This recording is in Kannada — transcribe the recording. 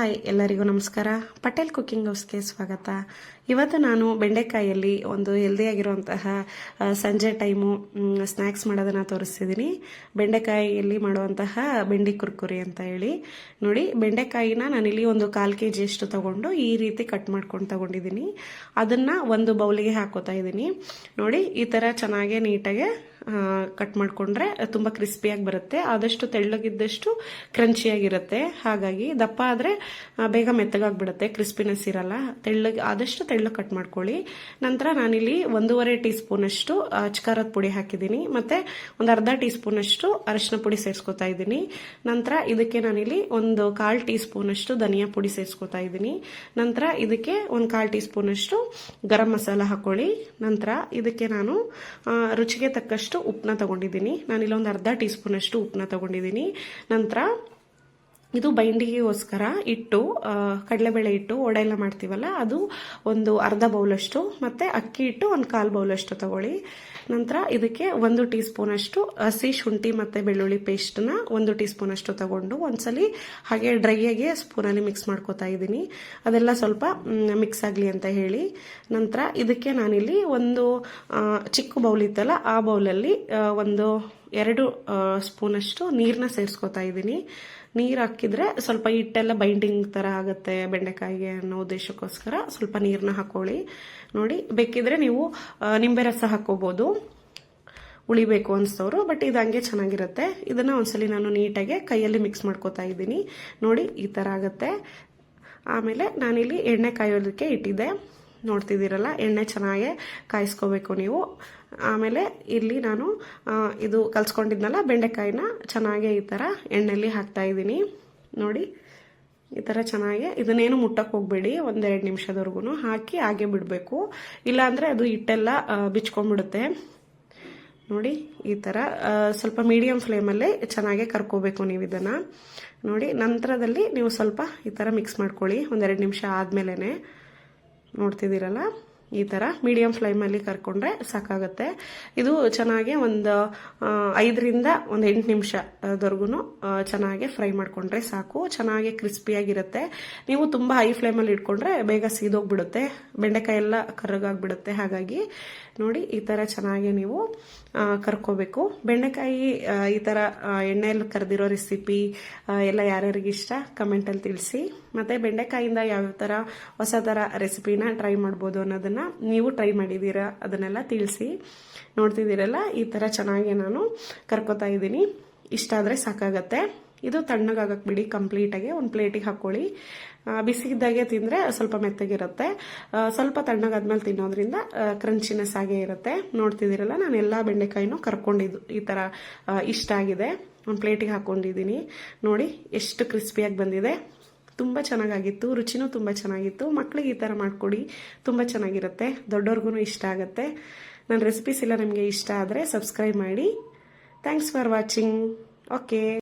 ಹಾಯ್, ಎಲ್ಲರಿಗೂ ನಮಸ್ಕಾರ. ಪಟೇಲ್ ಕುಕಿಂಗ್ ಹೌಸ್ಗೆ ಸ್ವಾಗತ. ಇವತ್ತು ನಾನು ಬೆಂಡೆಕಾಯಲ್ಲಿ ಒಂದು ಹೆಲ್ದಿಯಾಗಿರುವಂತಹ ಸಂಜೆ ಟೈಮು ಸ್ನ್ಯಾಕ್ಸ್ ಮಾಡೋದನ್ನು ತೋರಿಸ್ತಿದ್ದೀನಿ. ಬೆಂಡೆಕಾಯಿಯಲ್ಲಿ ಮಾಡುವಂತಹ ಬೆಂಡಿ ಕುರ್ಕುರಿ ಅಂತ ಹೇಳಿ. ನೋಡಿ, ಬೆಂಡೆಕಾಯಿನ ನಾನಿಲ್ಲಿ ಒಂದು 1/4 kg ಅಷ್ಟು ತಗೊಂಡು ಈ ರೀತಿ ಕಟ್ ಮಾಡ್ಕೊಂಡು ತಗೊಂಡಿದ್ದೀನಿ. ಅದನ್ನು ಒಂದು ಬೌಲಿಗೆ ಹಾಕೋತಾ ಇದ್ದೀನಿ. ನೋಡಿ, ಈ ಥರ ಚೆನ್ನಾಗಿ ನೀಟಾಗಿ ಕಟ್ ಮಾಡಿಕೊಂಡ್ರೆ ತುಂಬ ಕ್ರಿಸ್ಪಿಯಾಗಿ ಬರುತ್ತೆ. ಆದಷ್ಟು ತೆಳ್ಳಗಿದ್ದಷ್ಟು ಕ್ರಂಚಿಯಾಗಿರುತ್ತೆ. ಹಾಗಾಗಿ ದಪ್ಪ ಆದರೆ ಬೇಗ ಮೆತ್ತಗಾಗ್ಬಿಡುತ್ತೆ, ಕ್ರಿಸ್ಪಿನೆಸ್ ಇರಲ್ಲ. ಆದಷ್ಟು ತೆಳ್ಳಗೆ ಕಟ್ ಮಾಡ್ಕೊಳ್ಳಿ. ನಂತರ ನಾನಿಲ್ಲಿ 1.5 ಟೀ ಸ್ಪೂನ್ ಅಷ್ಟು ಅಚ್ಕಾರದ ಪುಡಿ ಹಾಕಿದ್ದೀನಿ. ಮತ್ತೆ ಒಂದು ಅರ್ಧ ಟೀ ಸ್ಪೂನ್ ಅಷ್ಟು ಅರಿಶಿನ ಪುಡಿ ಸೇರಿಸ್ಕೊತಾ ಇದ್ದೀನಿ. ನಂತರ ಇದಕ್ಕೆ ನಾನಿಲ್ಲಿ ಒಂದು 1/4 ಟೀ ಸ್ಪೂನ್ ಅಷ್ಟು ಧನಿಯಾ ಪುಡಿ ಸೇರಿಸ್ಕೊತಾ ಇದ್ದೀನಿ. ನಂತರ ಇದಕ್ಕೆ ಒಂದು 1/4 ಟೀ ಸ್ಪೂನ್ ಅಷ್ಟು ಗರಂ ಮಸಾಲ ಹಾಕೊಳ್ಳಿ. ನಂತರ ಇದಕ್ಕೆ ನಾನು ರುಚಿಗೆ ತಕ್ಕಷ್ಟು ಉಪ್ಪನ್ನ ತಗೊಂಡಿದ್ದೀನಿ. ನಾನಿಲ್ಲಿ ಒಂದು ಅರ್ಧ ಟೀ ಸ್ಪೂನ್ ಅಷ್ಟು ಉಪ್ಪನ್ನ ತಗೊಂಡಿದ್ದೀನಿ. ನಂತರ ಇದು ಬೈಂಡಿಗೆಗೋಸ್ಕರ ಹಿಟ್ಟು, ಕಡಲೆಬೇಳೆ ಹಿಟ್ಟು ವಡೆ ಎಲ್ಲ ಮಾಡ್ತೀವಲ್ಲ, ಅದು ಒಂದು ಅರ್ಧ ಬೌಲಷ್ಟು, ಮತ್ತು ಅಕ್ಕಿ ಹಿಟ್ಟು ಒಂದು 1/4 ಬೌಲಷ್ಟು ತಗೊಳ್ಳಿ. ನಂತರ ಇದಕ್ಕೆ 1 ಟೀ ಸ್ಪೂನ್ ಅಷ್ಟು ಹಸಿ ಶುಂಠಿ ಮತ್ತು ಬೆಳ್ಳುಳ್ಳಿ ಪೇಸ್ಟನ್ನ 1 ಟೀ ಸ್ಪೂನ್ ಅಷ್ಟು ತಗೊಂಡು ಒಂದ್ಸಲಿ ಹಾಗೆ ಡ್ರೈಯಾಗಿ ಸ್ಪೂನಲ್ಲಿ ಮಿಕ್ಸ್ ಮಾಡ್ಕೋತಾ ಇದ್ದೀನಿ. ಅದೆಲ್ಲ ಸ್ವಲ್ಪ ಮಿಕ್ಸ್ ಆಗಲಿ ಅಂತ ಹೇಳಿ. ನಂತರ ಇದಕ್ಕೆ ನಾನಿಲ್ಲಿ ಒಂದು ಚಿಕ್ಕ ಬೌಲ್ ಇತ್ತಲ್ಲ, ಆ ಬೌಲಲ್ಲಿ ಒಂದು 2 ಸ್ಪೂನಷ್ಟು ನೀರನ್ನ ಸೇರಿಸ್ಕೊತಾ ಇದ್ದೀನಿ. ನೀರು ಹಾಕಿದ್ರೆ ಸ್ವಲ್ಪ ಹಿಟ್ಟೆಲ್ಲ ಬೈಂಡಿಂಗ್ ಥರ ಆಗುತ್ತೆ ಬೆಂಡೆಕಾಯಿಗೆ ಅನ್ನೋ ಉದ್ದೇಶಕ್ಕೋಸ್ಕರ ಸ್ವಲ್ಪ ನೀರನ್ನ ಹಾಕೊಳ್ಳಿ. ನೋಡಿ, ಬೇಕಿದ್ರೆ ನೀವು ನಿಂಬೆ ರಸ ಹಾಕೋಬೋದು, ಉಳಿಬೇಕು ಅನಿಸ್ತವ್ರು. ಬಟ್ ಇದು ಹಂಗೆ ಚೆನ್ನಾಗಿರುತ್ತೆ. ಇದನ್ನು ಒಂದ್ಸಲಿ ನಾನು ನೀಟಾಗಿ ಕೈಯಲ್ಲಿ ಮಿಕ್ಸ್ ಮಾಡ್ಕೋತಾ ಇದ್ದೀನಿ. ನೋಡಿ, ಈ ಥರ ಆಗುತ್ತೆ. ಆಮೇಲೆ ನಾನಿಲ್ಲಿ ಎಣ್ಣೆ ಕಾಯೋದಕ್ಕೆ ಇಟ್ಟಿದ್ದೆ, ನೋಡ್ತಿದ್ದೀರಲ್ಲ, ಎಣ್ಣೆ ಚೆನ್ನಾಗಿ ಕಾಯಿಸ್ಕೋಬೇಕು ನೀವು. ಆಮೇಲೆ ಇಲ್ಲಿ ನಾನು ಇದು ಕಲ್ಸ್ಕೊಂಡಿದ್ನಲ್ಲ ಬೆಂಡೆಕಾಯಿನ ಚೆನ್ನಾಗಿ ಈ ಥರ ಎಣ್ಣೆಯಲ್ಲಿ ಹಾಕ್ತಾ ಇದ್ದೀನಿ. ನೋಡಿ, ಈ ಥರ ಚೆನ್ನಾಗಿ ಇದನ್ನೇನು ಮುಟ್ಟಕ್ಕೆ ಹೋಗಬೇಡಿ. 1-2 ನಿಮಿಷದವರೆಗೂ ಹಾಕಿ ಹಾಗೆ ಬಿಡಬೇಕು, ಇಲ್ಲಾಂದರೆ ಅದು ಹಿಟ್ಟೆಲ್ಲ ಬಿಚ್ಕೊಂಡ್ಬಿಡುತ್ತೆ. ನೋಡಿ, ಈ ಥರ ಸ್ವಲ್ಪ ಮೀಡಿಯಂ ಫ್ಲೇಮಲ್ಲೇ ಚೆನ್ನಾಗಿ ಕರ್ಕೋಬೇಕು ನೀವು ಇದನ್ನು. ನೋಡಿ, ನಂತರದಲ್ಲಿ ನೀವು ಸ್ವಲ್ಪ ಈ ಥರ ಮಿಕ್ಸ್ ಮಾಡ್ಕೊಳ್ಳಿ 1-2 ನಿಮಿಷ ಆದಮೇಲೆ. ನೋಡ್ತಿದ್ದೀರಲ್ಲ, ಈ ಥರ ಮೀಡಿಯಂ ಫ್ಲೇಮಲ್ಲಿ ಕರ್ಕೊಂಡ್ರೆ ಸಾಕಾಗುತ್ತೆ. ಇದು ಚೆನ್ನಾಗಿ ಒಂದು 5ರಿಂದ 8 ನಿಮಿಷದವರೆಗೂ ಚೆನ್ನಾಗಿ ಫ್ರೈ ಮಾಡ್ಕೊಂಡ್ರೆ ಸಾಕು. ಚೆನ್ನಾಗಿ ಕ್ರಿಸ್ಪಿಯಾಗಿರುತ್ತೆ. ನೀವು ತುಂಬ ಹೈ ಫ್ಲೇಮಲ್ಲಿ ಇಟ್ಕೊಂಡ್ರೆ ಬೇಗ ಸೀದೋಗ್ಬಿಡುತ್ತೆ, ಬೆಂಡೆಕಾಯಿ ಎಲ್ಲ ಕರ್ರಗಾಗ್ಬಿಡುತ್ತೆ. ಹಾಗಾಗಿ ನೋಡಿ, ಈ ಥರ ಚೆನ್ನಾಗಿ ನೀವು ಕರ್ಕೋಬೇಕು. ಬೆಂಡೆಕಾಯಿ ಈ ಥರ ಎಣ್ಣೆಯಲ್ಲಿ ಕರೆದಿರೋ ರೆಸಿಪಿ ಎಲ್ಲ ಯಾರ್ಯಾರಿಗೆ ಇಷ್ಟ ಕಮೆಂಟಲ್ಲಿ ತಿಳಿಸಿ. ಮತ್ತು ಬೆಂಡೆಕಾಯಿಂದ ಯಾವ್ಯಾವ ಥರ ಹೊಸ ಥರ ರೆಸಿಪಿನ ಟ್ರೈ ಮಾಡ್ಬೋದು ಅನ್ನೋದನ್ನು ನೀವು ಟ್ರೈ ಮಾಡಿದ್ದೀರಾ ಅದನ್ನೆಲ್ಲ ತಿಳಿಸಿ. ನೋಡ್ತಿದ್ದೀರಲ್ಲ, ಈ ಥರ ಚೆನ್ನಾಗಿ ನಾನು ಕರ್ಕೋತಾ ಇದ್ದೀನಿ. ಇಷ್ಟ ಆದರೆ ಸಾಕಾಗತ್ತೆ. ಇದು ತಣ್ಣಗಾಗಕ್ಕೆ ಬಿಡಿ ಕಂಪ್ಲೀಟಾಗಿ. ಒಂದು ಪ್ಲೇಟಿಗೆ ಹಾಕ್ಕೊಳ್ಳಿ. ಬಿಸಿ ಇದ್ದಾಗೆ ತಿಂದರೆ ಸ್ವಲ್ಪ ಮೆತ್ತಗಿರುತ್ತೆ. ಸ್ವಲ್ಪ ತಣ್ಣಗಾದ್ಮೇಲೆ ತಿನ್ನೋದ್ರಿಂದ ಕ್ರಂಚಿನೆಸ್ ಆಗೇ ಇರುತ್ತೆ. ನೋಡ್ತಿದ್ದೀರಲ್ಲ, ನಾನು ಎಲ್ಲ ಬೆಂಡೆಕಾಯಿನೂ ಕರ್ಕೊಂಡಿದ್ದು ಈ ಥರ ಇಷ್ಟ ಆಗಿದೆ. ಒಂದು ಪ್ಲೇಟಿಗೆ ಹಾಕ್ಕೊಂಡಿದ್ದೀನಿ. ನೋಡಿ, ಎಷ್ಟು ಕ್ರಿಸ್ಪಿಯಾಗಿ ಬಂದಿದೆ. ತುಂಬ ಚೆನ್ನಾಗಾಗಿತ್ತು, ರುಚಿನೂ ತುಂಬ ಚೆನ್ನಾಗಿತ್ತು. ಮಕ್ಕಳಿಗೆ ಈ ಥರ ಮಾಡಿಕೊಡಿ, ತುಂಬ ಚೆನ್ನಾಗಿರುತ್ತೆ. ದೊಡ್ಡವ್ರಿಗೂ ಇಷ್ಟ ಆಗುತ್ತೆ. ನನ್ನ ರೆಸಿಪೀಸ್ ಎಲ್ಲ ನಿಮಗೆ ಇಷ್ಟ ಆದರೆ ಸಬ್ಸ್ಕ್ರೈಬ್ ಮಾಡಿ. Thanks for watching. ಓಕೆ.